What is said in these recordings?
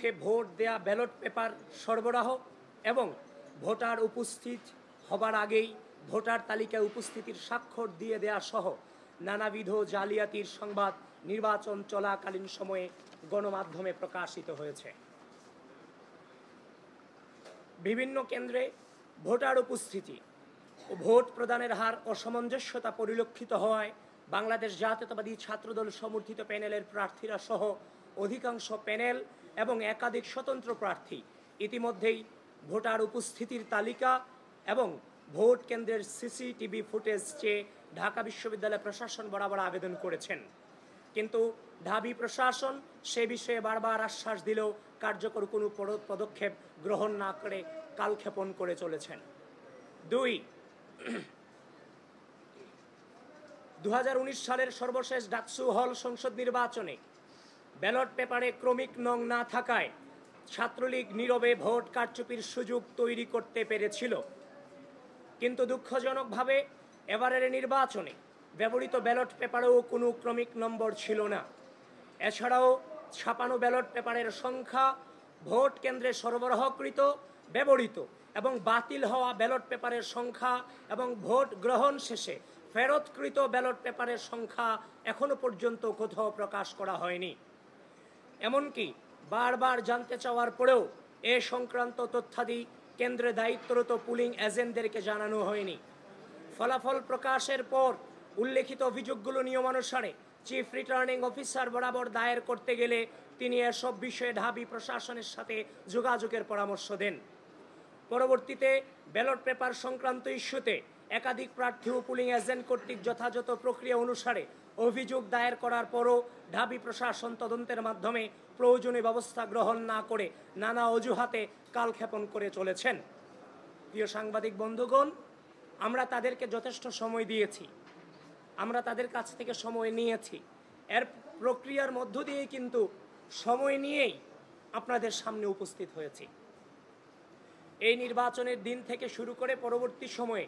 কক্ষে ভোট দেয়া ballot paper সরবরাহ এবং ভোটার উপস্থিত হবার আগেই ভোটার তালিকায় উপস্থিতির স্বাক্ষর দিয়ে দেয়া সহ নানাবিধ জালিয়াতির সংবাদ নির্বাচন চলাকালীন সময়ে গণমাধ্যমে প্রকাশিত হয়েছে। বিভিন্ন কেন্দ্রে ভোটার উপস্থিতি ও ভোট প্রদানের হার অসামঞ্জস্যতা পরিলক্ষিত হওয়ায় বাংলাদেশ জাতীয়তাবাদী ছাত্রদল সমর্থিত প্যানেলের প্রার্থীরা সহ অধিকাংশ প্যানেল এবং একাধিক স্বতন্ত্র প্রার্থী ইতিমধ্যেই ভোটার উপস্থিতির তালিকা এবং ভোট কেন্দ্রের সিসিটিভি ফুটেজ চেয়ে ঢাকা বিশ্ববিদ্যালয় প্রশাসন বরাবর আবেদন করেছেন, কিন্তু ঢাবি প্রশাসন সে বিষয়ে বারবার আশ্বাস দিলেও কার্যকর কোনো পদক্ষেপ গ্রহণ না করে কালক্ষেপণ করে চলেছেন। 2019 সালের সর্বশেষ ডাকসু হল সংসদ নির্বাচনে ব্যালট পেপারে ক্রমিক নং না থাকায় ছাত্রলীগ নীরবে ভোট কারচুপির সুযোগ তৈরি করতে পেরেছিল, কিন্তু দুঃখজনকভাবে এবারের নির্বাচনে ব্যবহৃত ব্যালট পেপারেও কোনো ক্রমিক নম্বর ছিল না। এছাড়াও ছাপানো ব্যালট পেপারের সংখ্যা, ভোট কেন্দ্রে সরবরাহকৃত, ব্যবহৃত এবং বাতিল হওয়া ব্যালট পেপারের সংখ্যা এবং ভোট গ্রহণ শেষে ফেরতকৃত ব্যালট পেপারের সংখ্যা এখনো পর্যন্ত কোথাও প্রকাশ করা হয়নি। এমনকি বারবার জানতে চাওয়ার পরেও এ সংক্রান্ত তথ্যাদি কেন্দ্রে দায়িত্বরত পুলিং এজেন্টদেরকে জানানো হয়নি। ফলাফল প্রকাশের পর উল্লেখিত অভিযোগগুলো নিয়মানুসারে চিফ রিটার্নিং অফিসার বরাবর দায়ের করতে গেলে তিনি এসব বিষয়ে ঢাবি প্রশাসনের সাথে যোগাযোগের পরামর্শ দেন। পরবর্তীতে ব্যালট পেপার সংক্রান্ত ইস্যুতে একাধিক প্রার্থী ও পুলিং এজেন্ট কর্তৃক যথাযথ প্রক্রিয়া অনুসারে অভিযোগ দায়ের করার পরও ঢাবি প্রশাসন তদন্তের মাধ্যমে প্রয়োজনীয় ব্যবস্থা গ্রহণ না করে নানা অজুহাতে কালক্ষেপণ করে চলেছেন। প্রিয় সাংবাদিক বন্ধুগণ, আমরা তাদেরকে যথেষ্ট সময় দিয়েছি, আমরা তাদের কাছ থেকে সময় নিয়েছি, এর প্রক্রিয়ার মধ্য দিয়েই কিন্তু সময় নিয়েই আপনাদের সামনে উপস্থিত হয়েছি। এই নির্বাচনের দিন থেকে শুরু করে পরবর্তী সময়ে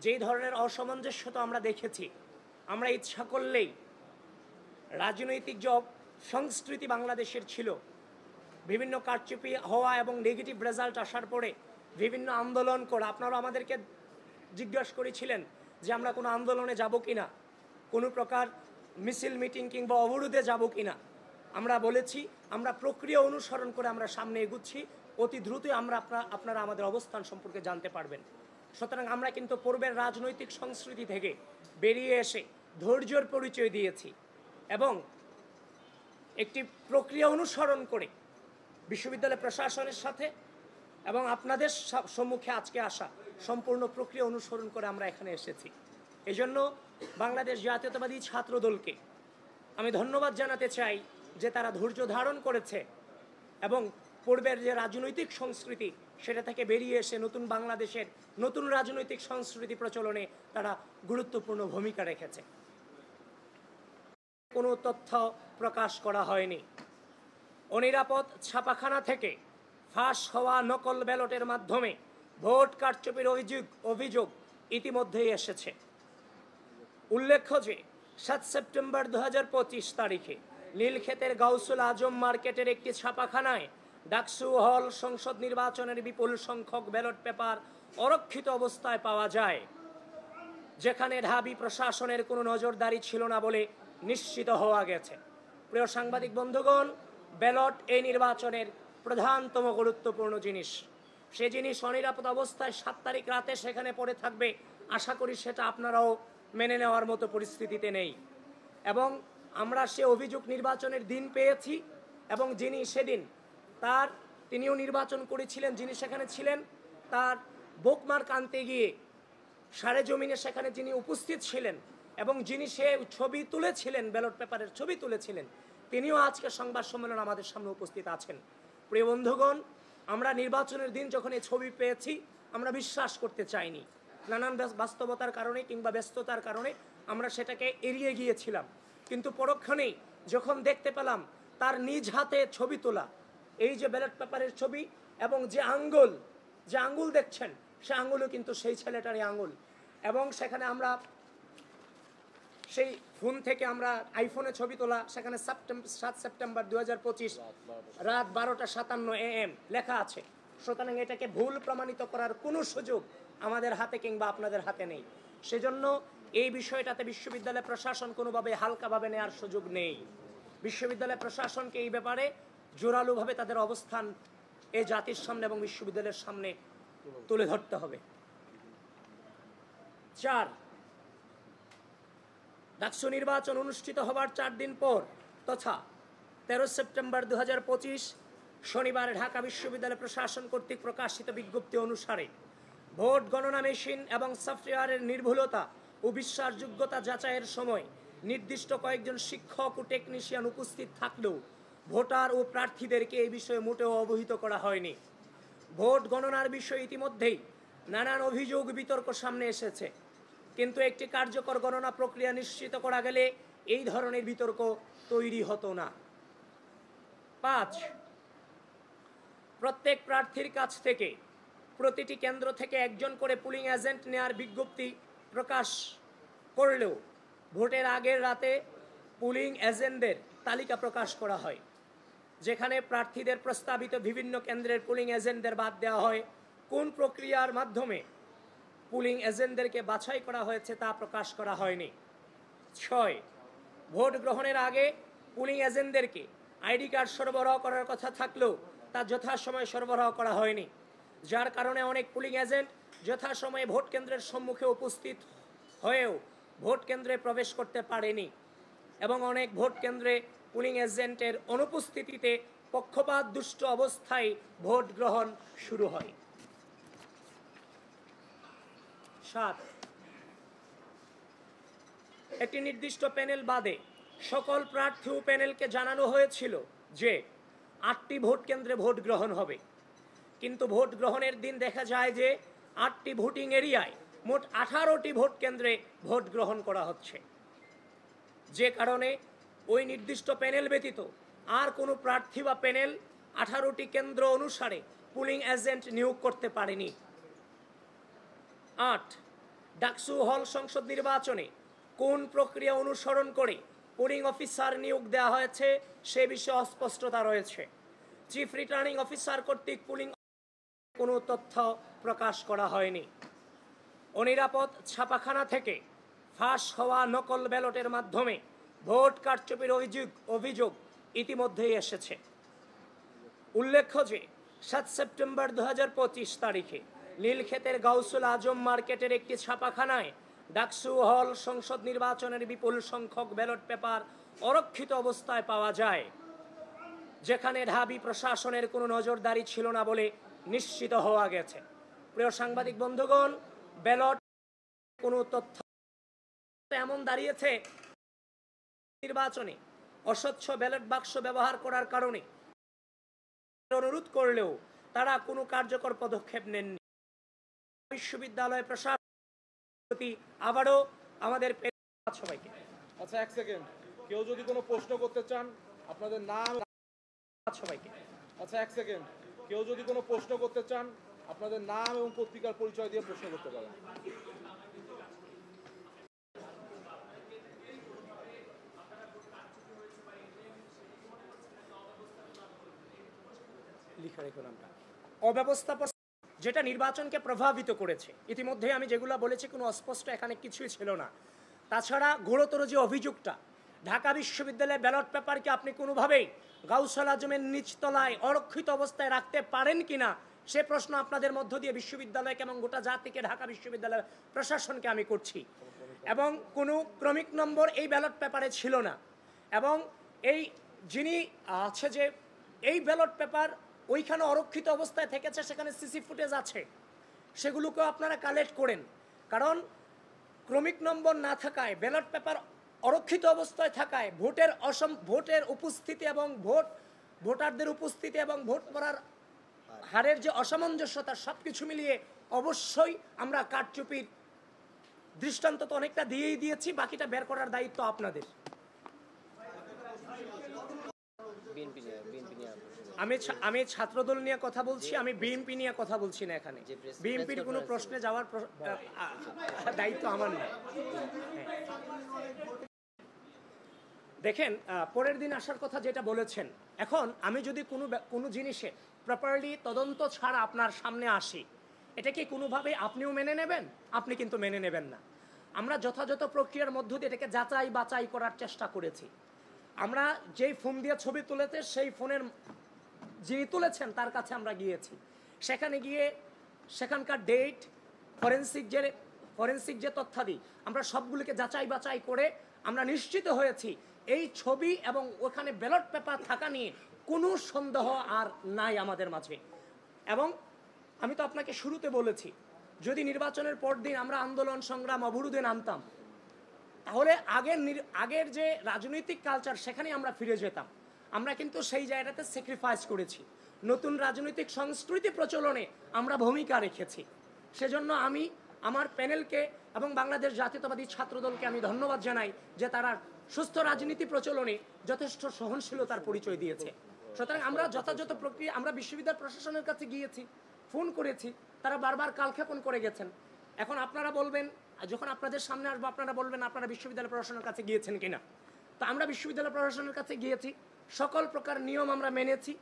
যেই ধরনের অসামঞ্জস্যতা আমরা দেখেছি, আমরা ইচ্ছা করলেই রাজনৈতিক যে সংস্কৃতি বাংলাদেশের ছিল, বিভিন্ন কারচুপি হওয়া এবং নেগেটিভ রেজাল্ট আসার পরে বিভিন্ন আন্দোলন করা, আপনারা আমাদেরকে জিজ্ঞাসা করেছিলেন যে আমরা কোনো আন্দোলনে যাব কিনা, কোনো প্রকার মিছিল মিটিং কিংবা অবরোধে যাব কিনা। আমরা বলেছি আমরা প্রক্রিয়া অনুসরণ করে আমরা সামনে এগুচ্ছি, অতি দ্রুতই আপনারা আমাদের অবস্থান সম্পর্কে জানতে পারবেন। সুতরাং আমরা কিন্তু পূর্বের রাজনৈতিক সংস্কৃতি থেকে বেরিয়ে এসে ধৈর্যের পরিচয় দিয়েছি এবং একটি প্রক্রিয়া অনুসরণ করে বিশ্ববিদ্যালয় প্রশাসনের সাথে এবং আপনাদের সম্মুখে আজকে আসা সম্পূর্ণ প্রক্রিয়া অনুসরণ করে আমরা এখানে এসেছি। এজন্য বাংলাদেশ জাতীয়তাবাদী ছাত্রদলকে আমি ধন্যবাদ জানাতে চাই যে তারা ধৈর্য ধারণ করেছে এবং পূর্বের যে রাজনৈতিক সংস্কৃতি সেটা থেকে বেরিয়ে এসে নতুন বাংলাদেশের নতুন রাজনৈতিক সংস্কৃতি প্রচলনে তারা গুরুত্বপূর্ণ ভূমিকা রেখেছে। কোনো তথ্য প্রকাশ করা হয়নি। অনিরাপদ ছাপাখানা থেকে ফাঁস হওয়া নকল ব্যালটের মাধ্যমে ভোট কারচুপির অভিযোগ ইতিমধ্যেই এসেছে। উল্লেখ্য যে 7 সেপ্টেম্বর 2025 তারিখে নীলক্ষেতের গাউসুল আজম মার্কেটের একটি ছাপাখানায় ডাকসু হল সংসদ নির্বাচনের বিপুল সংখ্যক ব্যালট পেপার অরক্ষিত অবস্থায় পাওয়া যায়, যেখানে ঢাবি প্রশাসনের কোনো নজরদারি ছিল না বলে নিশ্চিত হওয়া গেছে। প্রিয় সাংবাদিক বন্ধুগণ, ব্যালট এই নির্বাচনের প্রধানতম গুরুত্বপূর্ণ জিনিস। সে জিনিস অনিরাপদ অবস্থায় 7 তারিখ রাতে সেখানে পড়ে থাকবে, আশা করি সেটা আপনারাও মেনে নেওয়ার মতো পরিস্থিতিতে নেই। এবং আমরা সে অভিযোগ নির্বাচনের দিন পেয়েছি এবং যিনি সেদিন তিনিও নির্বাচন করেছিলেন, যিনি সেখানে ছিলেন, তার বুকমার্ক আনতে গিয়ে সারেজমিনে সেখানে যিনি উপস্থিত ছিলেন এবং যিনি সে ছবি তুলেছিলেন, ব্যালট পেপারের ছবি তুলেছিলেন, তিনিও আজকে সংবাদ সম্মেলন আমাদের সামনে উপস্থিত আছেন। প্রিয় বন্ধুগণ, আমরা নির্বাচনের দিন যখন এই ছবি পেয়েছি আমরা বিশ্বাস করতে চাইনি, নানান বাস্তবতার কারণে কিংবা ব্যস্ততার কারণে আমরা সেটাকে এড়িয়ে গিয়েছিলাম। কিন্তু পরক্ষণেই যখন দেখতে পেলাম তার নিজ হাতে ছবি তোলা এই যে ব্যালট পেপারের ছবি এবং যে আঙ্গুল দেখছেন সে আঙ্গুলও কিন্তু সেই ছেলেটারই আঙ্গুল, এবং সেখানে আমরা সেই ফোন থেকে আমরা আইফোনে ছবি তোলা, সেখানে 7 সেপ্টেম্বর 2025 রাত 12:57 AM লেখা আছে। সুতরাং এটাকে ভুল প্রমাণিত করার কোনো সুযোগ আমাদের হাতে কিংবা আপনাদের হাতে নেই। সেজন্য এই বিষয়টাতে বিশ্ববিদ্যালয় প্রশাসন কোনোভাবে হালকাভাবে নেওয়ার সুযোগ নেই। বিশ্ববিদ্যালয় প্রশাসনকে এই ব্যাপারে জোরালোভাবে তাদের অবস্থান এই জাতির সামনে এবং বিশ্ববিদ্যালয়ের সামনে তুলে ধরতে হবে। 4, ডাকসু নির্বাচন অনুষ্ঠিত হবার 4 দিন পর তথা 13 সেপ্টেম্বর 2025 শনিবার ঢাকা বিশ্ববিদ্যালয় প্রশাসন কর্তৃক প্রকাশিত বিজ্ঞপ্তি অনুসারে ভোট গণনা মেশিন এবং সফটওয়্যারের নির্ভুলতা ও বিশ্বাসযোগ্যতা যাচাইয়ের সময় নির্দিষ্ট কয়েকজন শিক্ষক ও টেকনিশিয়ান উপস্থিত থাকলেও ভোটার ও প্রার্থীদেরকে এই বিষয়ে মোটেও অবহিত করা হয়নি। ভোট গণনার বিষয়ে ইতিমধ্যেই নানান অভিযোগ বিতর্ক সামনে এসেছে, কিন্তু একটি কার্যকর গণনা প্রক্রিয়া নিশ্চিত করা গেলে এই ধরনের বিতর্ক তৈরি হতো না। 5, প্রত্যেক প্রার্থীর কাছ থেকে প্রতিটি কেন্দ্র থেকে একজন করে পুলিং এজেন্ট নেওয়ার বিজ্ঞপ্তি প্রকাশ করলেও ভোটের আগের রাতে পুলিং এজেন্টদের তালিকা প্রকাশ করা হয়, যেখানে প্রার্থীদের প্রস্তাবিত বিভিন্ন কেন্দ্রের পুলিং এজেন্টদের বাদ দেওয়া হয়। কোন প্রক্রিয়ার মাধ্যমে পুলিং এজেন্টদেরকে বাছাই করা হয়েছে তা প্রকাশ করা হয়নি। 6, ভোট গ্রহণের আগে পুলিং এজেন্টদেরকে আইডি কার্ড সরবরাহ করার কথা থাকলেও তা যথাসময়ে সরবরাহ করা হয়নি, যার কারণে অনেক পুলিং এজেন্ট যথাসময়ে ভোট কেন্দ্রের সম্মুখে উপস্থিত হয়েও ভোট কেন্দ্রে প্রবেশ করতে পারেনি এবং অনেক ভোট কেন্দ্রে পুলিং এজেন্টের অনুপস্থিতিতে পক্ষপাত দুষ্ট অবস্থায় ভোট গ্রহণ শুরু হয়। 7, একটি নির্দিষ্ট প্যানেল বাদে সকল প্রার্থী ও প্যানেলকে জানানো হয়েছিল যে 8টি ভোট কেন্দ্রে ভোট গ্রহণ হবে, কিন্তু ভোট গ্রহণের দিন দেখা যায় যে 8টি ভোটিং এরিয়ায় মোট 18টি ভোট কেন্দ্রে ভোট গ্রহণ করা হচ্ছে, যে কারণে ওই নির্দিষ্ট প্যানেল ব্যতীত আর কোনো প্রার্থী বা প্যানেল 18টি কেন্দ্র অনুসারে পুলিং এজেন্ট নিয়োগ করতে পারেনি। 8, ডাকসু হল সংসদ নির্বাচনে কোন প্রক্রিয়া অনুসরণ করে পুলিং অফিসার নিয়োগ দেওয়া হয়েছে সে বিষয়ে অস্পষ্টতা রয়েছে। চিফ রিটার্নিং অফিসার কর্তৃক পুলিং কোনো তথ্য প্রকাশ করা হয়নি। অনিরাপদ ছাপাখানা থেকে ফাঁস হওয়া নকল ব্যালটের মাধ্যমে ভোট কারচুপির অভিযোগ ইতিমধ্যেই এসেছে। উল্লেখ্য যে 7 সেপ্টেম্বর 2025 তারিখে নীলক্ষেতের গাউসুল আজম মার্কেটের একটি ছাপাখানায় ডাকসু হল সংসদ নির্বাচনের বিপুল সংখ্যক ব্যালট পেপার অরক্ষিত অবস্থায় পাওয়া যায়, যেখানে ঢাবি প্রশাসনের কোনো নজরদারি ছিল না বলে নিশ্চিত হওয়া গেছে। প্রিয় সাংবাদিক বন্ধুগণ, ব্যালট কোনো তথ্য এমন দাঁড়িয়েছে নির্বাচনে অস্বচ্ছ ব্যালট বাক্স ব্যবহার করার কারণে অনুরোধ করলেও তারা কোনো কার্যকর পদক্ষেপ নেননি। বিশ্ববিদ্যালয় প্রশাসন আবারও আমাদের সবাইকে আচ্ছা, এক সেকেন্ড, কেউ যদি কোনো প্রশ্ন করতে চান আপনাদের নাম সবাইকে আচ্ছা এক সেকেন্ড, কেউ যদি কোনো প্রশ্ন করতে চান আপনাদের নাম এবং পত্রিকার পরিচয় দিয়ে প্রশ্ন করতে পারেন। অব্যবস্থাপনা যেটা নির্বাচনকে প্রভাবিত করেছে, ইতিমধ্যে আমি যেগুলো বলেছি কোনো অস্পষ্ট এখানে কিছুই ছিল না। তাছাড়া গুরুতর যে অভিযোগটা, ঢাকা বিশ্ববিদ্যালয়ের ব্যালট পেপারকে আপনি কোনোভাবেই গাউসুল আজমের নিচতলায় অরক্ষিত অবস্থায় রাখতে পারেন কিনা সে প্রশ্ন আপনাদের মধ্য দিয়ে বিশ্ববিদ্যালয়কে এবং গোটা জাতিকে, ঢাকা বিশ্ববিদ্যালয় প্রশাসনকে আমি করছি। এবং কোনো ক্রমিক নম্বর এই ব্যালট পেপারে ছিল না, এবং এই যিনি আছে যে এই ব্যালট পেপার ওইখানে অরক্ষিত অবস্থায় থেকেছে, সেখানে সিসি ফুটেজ আছে, সেগুলোকেও আপনারা কালেক্ট করেন। কারণ ক্রমিক নম্বর না থাকায়, ব্যালট পেপার অরক্ষিত অবস্থায় থাকায় ভোটের উপস্থিতি এবং ভোটারদের উপস্থিতি এবং ভোট করার হারের যে অসামঞ্জস্যতা, সব কিছু মিলিয়ে অবশ্যই আমরা কারচুপির দৃষ্টান্ত তো অনেকটা দিয়েই দিয়েছি, বাকিটা বের করার দায়িত্ব আপনাদের। আমি ছাত্রদল নিয়ে কথা বলছি, আমি বিএনপি নিয়ে কথা বলছি না। এখানে বিএনপির কোনো প্রশ্নে যাওয়ার দায়িত্ব আমার নয়। দেখেন, পরের দিন আসার কথা যেটা বলেছেন, এখন আমি যদি কোনো জিনিসে প্রপারলি তদন্ত ছাড়া আপনার সামনে আসি, এটা কি কোনোভাবে আপনিও মেনে নেবেন? আপনি কিন্তু মেনে নেবেন না। আমরা যথাযথ প্রক্রিয়ার মধ্য দিয়ে এটাকে যাচাই বাছাই করার চেষ্টা করেছি। আমরা যেই ফোন দিয়ে ছবি তুলেতে সেই ফোনের যিনি তুলেছেন তার কাছে আমরা গিয়েছি। সেখানে গিয়ে সেখানকার ডেট, ফরেন্সিক যে তথ্যাদি, আমরা সবগুলিকে যাচাই বাছাই করে আমরা নিশ্চিত হয়েছি এই ছবি এবং ওখানে ব্যালট পেপার থাকা নিয়ে কোনো সন্দেহ আর নাই আমাদের মাঝে। এবং আমি তো আপনাকে শুরুতে বলেছি, যদি নির্বাচনের পর দিন আমরা আন্দোলন সংগ্রাম অবরোধে নামতাম, তাহলে আগের যে রাজনৈতিক কালচার সেখানে আমরা ফিরে যেতাম। আমরা কিন্তু সেই জায়গাটাতে স্যাক্রিফাইস করেছি, নতুন রাজনৈতিক সংস্কৃতি প্রচলনে আমরা ভূমিকা রেখেছি। সেজন্য আমি আমার প্যানেলকে এবং বাংলাদেশ জাতীয়তাবাদী ছাত্রদলকে আমি ধন্যবাদ জানাই যে তারা সুস্থ রাজনীতি প্রচলনে যথেষ্ট সহনশীলতার পরিচয় দিয়েছে। সুতরাং আমরা যথাযথ প্রক্রিয়া, আমরা বিশ্ববিদ্যালয় প্রশাসনের কাছে গিয়েছি, ফোন করেছি, তারা বারবার কালক্ষেপণ করে গেছেন। এখন আপনারা বলবেন, যখন আপনাদের সামনে আসবো আপনারা বলবেন আপনারা বিশ্ববিদ্যালয় প্রশাসনের কাছে গিয়েছেন কিনা। তো আমরা বিশ্ববিদ্যালয় প্রশাসনের কাছে গিয়েছি, সকল প্রকার নিয়ম আমরা মেনেছি।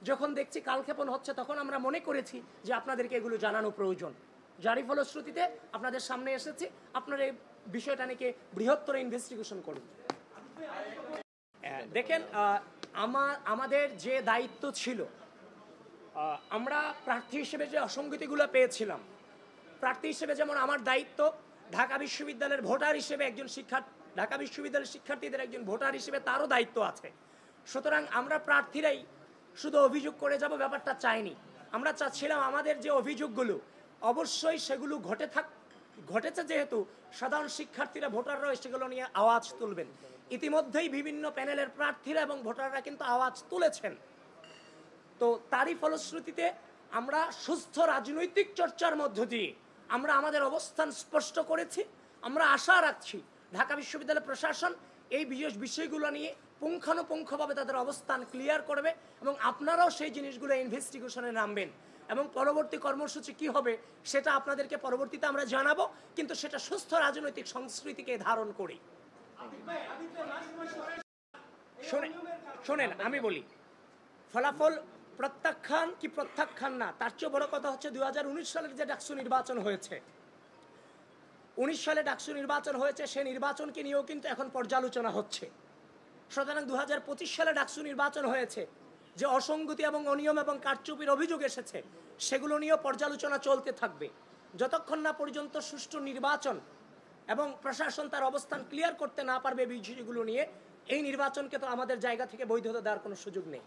যখন দেখছি কালক্ষেপণ হচ্ছে তখন আমরা মনে করেছি যে আপনাদেরকে এগুলো জানানো প্রয়োজন। যারই ফলশ্রুতিতে আপনাদের সামনে এসেছি, আপনারা এই বিষয়টা নিয়ে বৃহত্তর ইনভেস্টিগেশন করুন। দেখেন, আমাদের যে দায়িত্ব ছিল, আমরা প্রার্থী হিসেবে যে অসঙ্গতিগুলো পেয়েছিলাম, প্রার্থী হিসেবে যেমন আমার দায়িত্ব, ঢাকা বিশ্ববিদ্যালয়ের ভোটার হিসেবে ঢাকা বিশ্ববিদ্যালয়ের শিক্ষার্থীদের একজন ভোটার হিসেবে তারও দায়িত্ব আছে। সুতরাং আমরা প্রার্থীরাই শুধু অভিযোগ করে যাব ব্যাপারটা চাইনি। আমরা চাচ্ছিলাম আমাদের যে অভিযোগগুলো অবশ্যই সেগুলো ঘটেছে, যেহেতু সাধারণ শিক্ষার্থীরা ভোটাররা সেগুলো নিয়ে আওয়াজ তুলবেন। ইতিমধ্যেই বিভিন্ন প্যানেলের প্রার্থীরা এবং ভোটাররা কিন্তু আওয়াজ তুলেছেন। তো তারই ফলশ্রুতিতে আমরা সুস্থ রাজনৈতিক চর্চার মধ্য দিয়ে আমরা আমাদের অবস্থান স্পষ্ট করেছি। আমরা আশা রাখছি ঢাকা বিশ্ববিদ্যালয় প্রশাসন এই বিষয়গুলো নিয়ে পুঙ্খানুপুঙ্খভাবে তাদের অবস্থান ক্লিয়ার করবে এবং আপনারাও সেই জিনিসগুলো ইনভেস্টিগেশনে নামবেন এবং পরবর্তী কর্মসূচি কি হবে সেটা আপনাদেরকে পরবর্তীতে আমরা জানাবো, কিন্তু সেটা সুস্থ রাজনৈতিক সংস্কৃতিকে ধারণ করি। শোনেন, আমি বলি, ফলাফল প্রত্যাখ্যান কি প্রত্যাখ্যান না, তার চেয়ে বড় কথা হচ্ছে 2019 সালের যে ডাকসু নির্বাচন হয়েছে, 19 সালে ডাকসু নির্বাচন হয়েছে, সেই নির্বাচনকে নিয়েও কিন্তু এখন পর্যালোচনা হচ্ছে। সুতরাং 2025 সালে ডাকসু নির্বাচন হয়েছে, যে অসঙ্গতি এবং অনিয়ম এবং কারচুপির অভিযোগ এসেছে সেগুলো নিয়েও পর্যালোচনা চলতে থাকবে যতক্ষণ না পর্যন্ত সুষ্ঠু নির্বাচন এবং প্রশাসন তার অবস্থান ক্লিয়ার করতে না পারবে বিষয়গুলো নিয়ে। এই নির্বাচনকে তো আমাদের জায়গা থেকে বৈধতা দেওয়ার কোনো সুযোগ নেই।